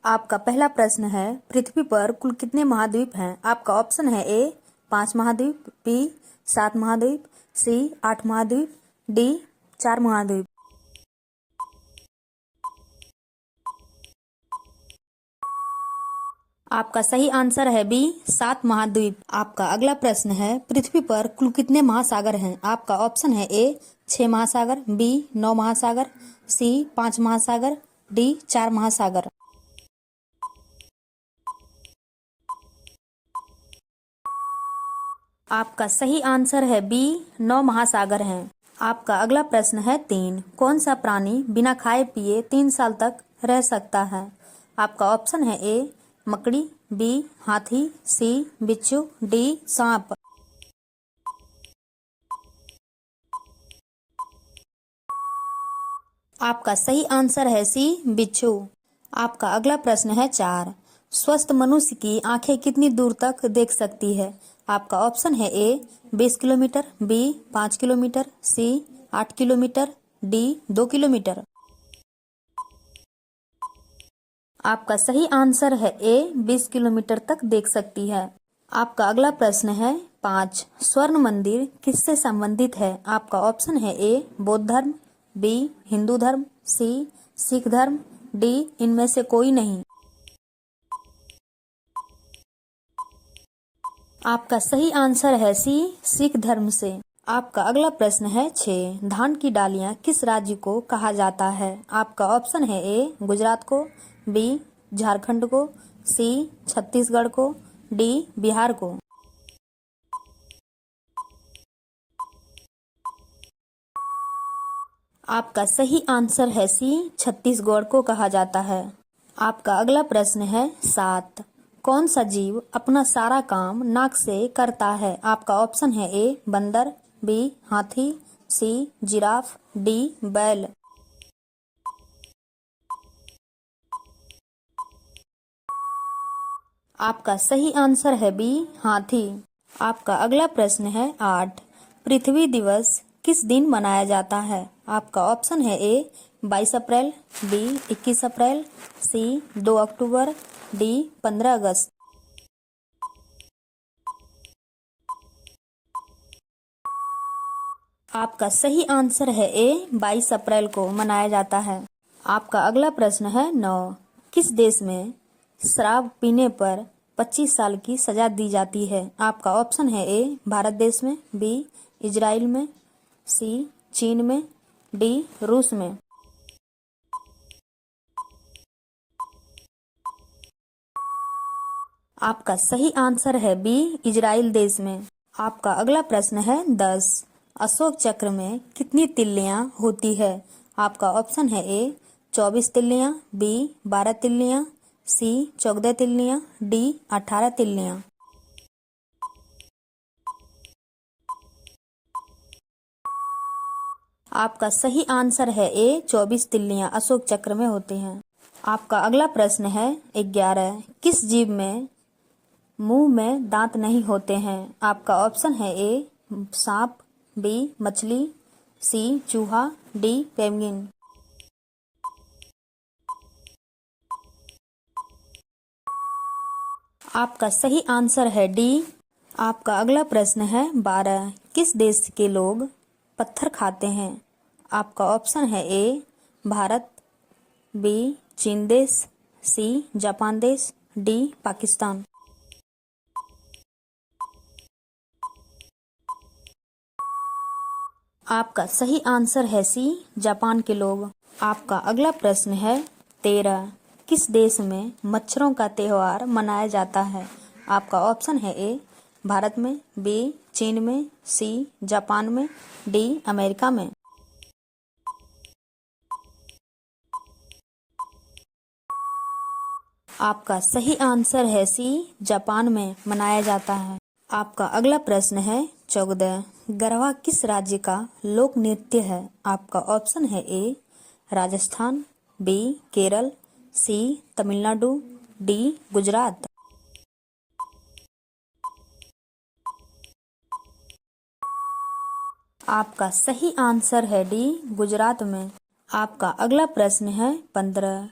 आपका पहला प्रश्न है, पृथ्वी पर कुल कितने महाद्वीप हैं? आपका ऑप्शन है ए 5 महाद्वीप, बी 7 महाद्वीप, सी 8 महाद्वीप, डी 4 महाद्वीप। आपका सही आंसर है बी 7 महाद्वीप। आपका अगला प्रश्न है, पृथ्वी पर कुल कितने महासागर हैं? आपका ऑप्शन है ए 6 महासागर, बी 9 महासागर, सी 5 महासागर, डी 4 महासागर। आपका सही आंसर है बी 9 महासागर हैं। आपका अगला प्रश्न है 3, कौन सा प्राणी बिना खाए पिए 3 साल तक रह सकता है? आपका ऑप्शन है ए मकड़ी, बी हाथी, सी बिच्छू, डी सांप। आपका सही आंसर है सी बिच्छू। आपका अगला प्रश्न है 4, स्वस्थ मनुष्य की आंखें कितनी दूर तक देख सकती है? आपका ऑप्शन है ए 20 किलोमीटर, बी 5 किलोमीटर, सी 8 किलोमीटर, डी 2 किलोमीटर। आपका सही आंसर है ए 20 किलोमीटर तक देख सकती है। आपका अगला प्रश्न है 5, स्वर्ण मंदिर किससे संबंधित है? आपका ऑप्शन है ए बौद्ध धर्म, बी हिंदू धर्म, सी सिख धर्म, डी इनमें से कोई नहीं। आपका सही आंसर है सी सिख धर्म से। आपका अगला प्रश्न है 6, धान की डालियां किस राज्य को कहा जाता है? आपका ऑप्शन है ए गुजरात को, बी झारखंड को, सी छत्तीसगढ़ को, डी बिहार को। आपका सही आंसर है सी छत्तीसगढ़ को कहा जाता है। आपका अगला प्रश्न है 7, कौन सा जीव अपना सारा काम नाक से करता है? आपका ऑप्शन है ए बंदर, बी हाथी, सी जिराफ, डी बैल। आपका सही आंसर है बी हाथी। आपका अगला प्रश्न है 8, पृथ्वी दिवस किस दिन मनाया जाता है? आपका ऑप्शन है ए 22 अप्रैल, बी 21 अप्रैल, सी 2 अक्टूबर, डी 15 अगस्त। आपका सही आंसर है ए 22 अप्रैल को मनाया जाता है। आपका अगला प्रश्न है 9, किस देश में शराब पीने पर 25 साल की सजा दी जाती है? आपका ऑप्शन है ए भारत देश में, बी इजराइल में, सी चीन में, डी रूस में। आपका सही आंसर है बी इजराइल देश में। आपका अगला प्रश्न है 10, अशोक चक्र में कितनी तिल्लियां होती है? आपका ऑप्शन है ए 24 तिल्लियां, बी 12 तिल्लियां, सी 14 तिल्लियां, डी 18 तिल्लियां। आपका सही आंसर है ए 24 तिल्लियां अशोक चक्र में होती हैं। आपका अगला प्रश्न है 11, किस जीव में मुंह में दांत नहीं होते हैं? आपका ऑप्शन है ए सांप, बी मछली, सी चूहा, डी पेंगुइन। आपका सही आंसर है डी। आपका अगला प्रश्न है 12, किस देश के लोग पत्थर खाते हैं? आपका ऑप्शन है ए भारत, बी चीन देश, सी जापान देश, डी पाकिस्तान। आपका सही आंसर है सी जापान के लोग। आपका अगला प्रश्न है 13, किस देश में मच्छरों का त्योहार मनाया जाता है? आपका ऑप्शन है ए भारत में, बी चीन में, सी जापान में, डी अमेरिका में। आपका सही आंसर है सी जापान में मनाया जाता है। आपका अगला प्रश्न है 14, गरबा किस राज्य का लोक नृत्य है? आपका ऑप्शन है ए राजस्थान, बी केरल, सी तमिलनाडु, डी गुजरात। आपका सही आंसर है डी गुजरात में। आपका अगला प्रश्न है 15,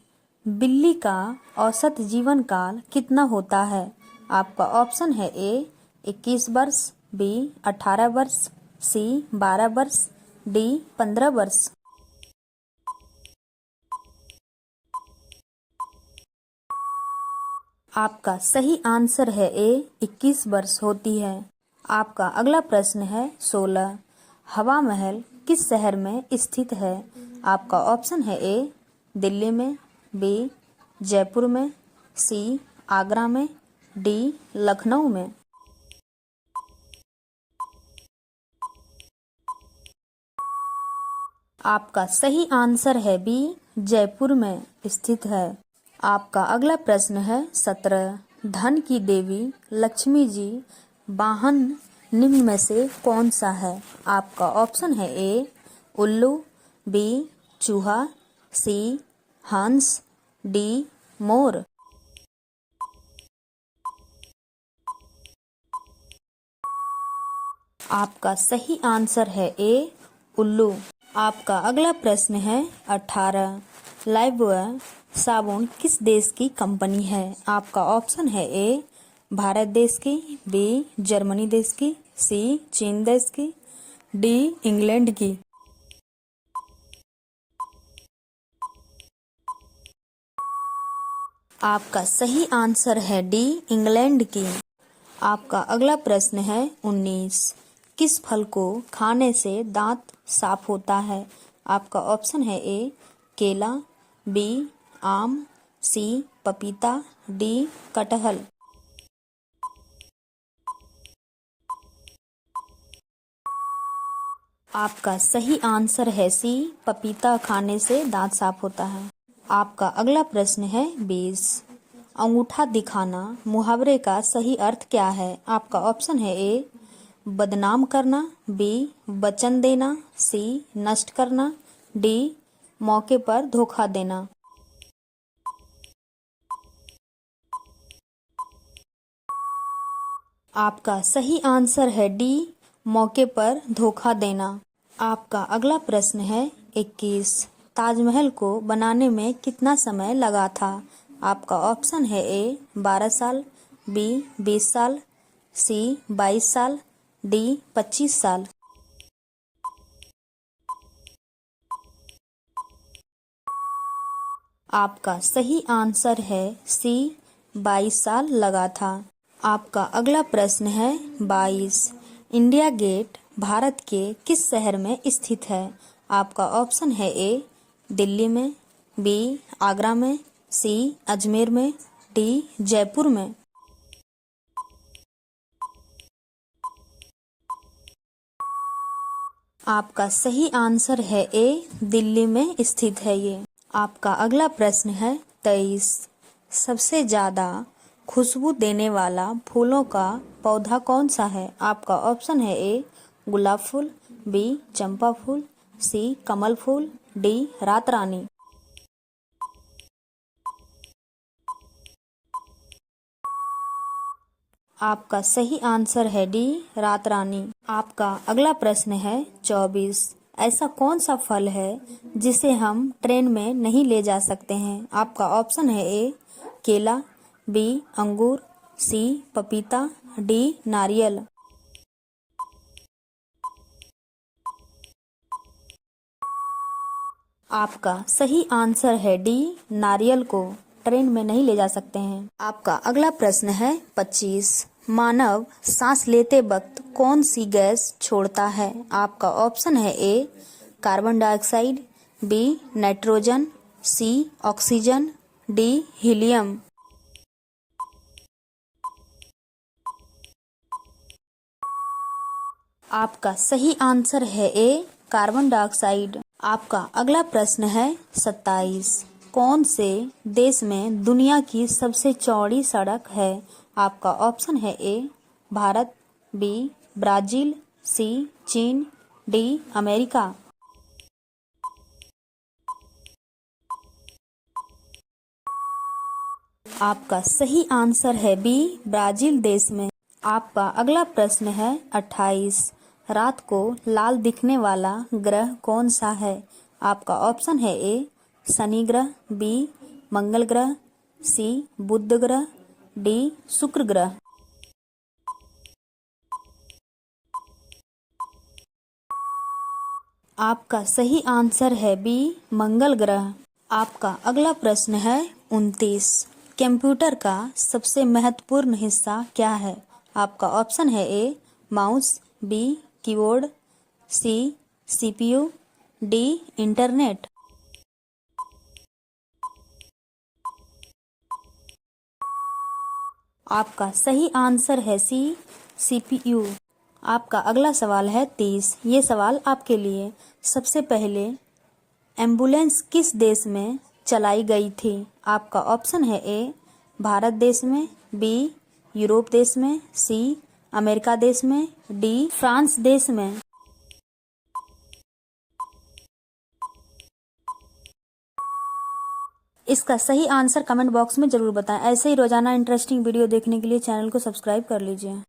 बिल्ली का औसत जीवन काल कितना होता है? आपका ऑप्शन है ए 21 वर्ष, बी 18 वर्ष, सी 12 वर्ष, डी 15 वर्ष। आपका सही आंसर है ए 21 वर्ष होती है। आपका अगला प्रश्न है 16। हवा महल किस शहर में स्थित है? आपका ऑप्शन है ए दिल्ली में, बी जयपुर में, सी आगरा में, डी लखनऊ में। आपका सही आंसर है बी जयपुर में स्थित है। आपका अगला प्रश्न है 17। धन की देवी लक्ष्मी जी वाहन निम्न में से कौन सा है? आपका ऑप्शन है ए उल्लू, बी चूहा, सी हंस, डी मोर। आपका सही आंसर है ए उल्लू। आपका अगला प्रश्न है 18। लाइफबॉय साबुन किस देश की कंपनी है? आपका ऑप्शन है ए भारत देश की, बी जर्मनी देश की, सी चीन देश की, डी इंग्लैंड की। आपका सही आंसर है डी इंग्लैंड की। आपका अगला प्रश्न है 19। किस फल को खाने से दांत साफ होता है? आपका ऑप्शन है ए केला, बी आम, सी पपीता, डी कटहल। आपका सही आंसर है सी पपीता खाने से दांत साफ होता है। आपका अगला प्रश्न है 20। अंगूठा दिखाना मुहावरे का सही अर्थ क्या है? आपका ऑप्शन है ए बदनाम करना, बी वचन देना, सी नष्ट करना, डी मौके पर धोखा देना। आपका सही आंसर है डी मौके पर धोखा देना। आपका अगला प्रश्न है 21। ताजमहल को बनाने में कितना समय लगा था? आपका ऑप्शन है ए 12 साल, बी 20 साल, सी 22 साल, डी 25 साल। आपका सही आंसर है सी 22 साल लगा था। आपका अगला प्रश्न है 22। इंडिया गेट भारत के किस शहर में स्थित है? आपका ऑप्शन है ए दिल्ली में, बी आगरा में, सी अजमेर में, डी जयपुर में। आपका सही आंसर है ए दिल्ली में स्थित है ये। आपका अगला प्रश्न है 23। सबसे ज्यादा खुशबू देने वाला फूलों का पौधा कौन सा है? आपका ऑप्शन है ए गुलाब फूल, बी चंपा फूल, सी कमल फूल, डी रात रानी। आपका सही आंसर है डी रात रानी। आपका अगला प्रश्न है 24। ऐसा कौन सा फल है जिसे हम ट्रेन में नहीं ले जा सकते हैं? आपका ऑप्शन है ए केला, बी अंगूर, सी पपीता, डी नारियल। आपका सही आंसर है डी नारियल को ट्रेन में नहीं ले जा सकते हैं। आपका अगला प्रश्न है 25। मानव सांस लेते वक्त कौन सी गैस छोड़ता है? आपका ऑप्शन है ए कार्बन डाइऑक्साइड, बी नाइट्रोजन, सी ऑक्सीजन, डी हीलियम। आपका सही आंसर है ए कार्बन डाइऑक्साइड। आपका अगला प्रश्न है 27। कौन से देश में दुनिया की सबसे चौड़ी सड़क है? आपका ऑप्शन है ए भारत, बी ब्राजील, सी चीन, डी अमेरिका। आपका सही आंसर है बी ब्राजील देश में। आपका अगला प्रश्न है 28। रात को लाल दिखने वाला ग्रह कौन सा है? आपका ऑप्शन है ए शनि ग्रह, बी मंगल ग्रह, सी बुध ग्रह, डी शुक्र ग्रह। आपका सही आंसर है बी मंगल ग्रह। आपका अगला प्रश्न है 29। कंप्यूटर का सबसे महत्वपूर्ण हिस्सा क्या है? आपका ऑप्शन है A mouse, B keyboard, C CPU, D internet. आपका सही आंसर है सी सीपीयू। आपका अगला सवाल है 30। ये सवाल आपके लिए। सबसे पहले एम्बुलेंस किस देश में चलाई गई थी? आपका ऑप्शन है ए भारत देश में, बी यूरोप देश में, सी अमेरिका देश में, डी फ्रांस देश में। इसका सही आंसर कमेंट बॉक्स में जरूर बताएं। ऐसे ही रोजाना इंटरेस्टिंग वीडियो देखने के लिए चैनल को सब्सक्राइब कर लीजिए।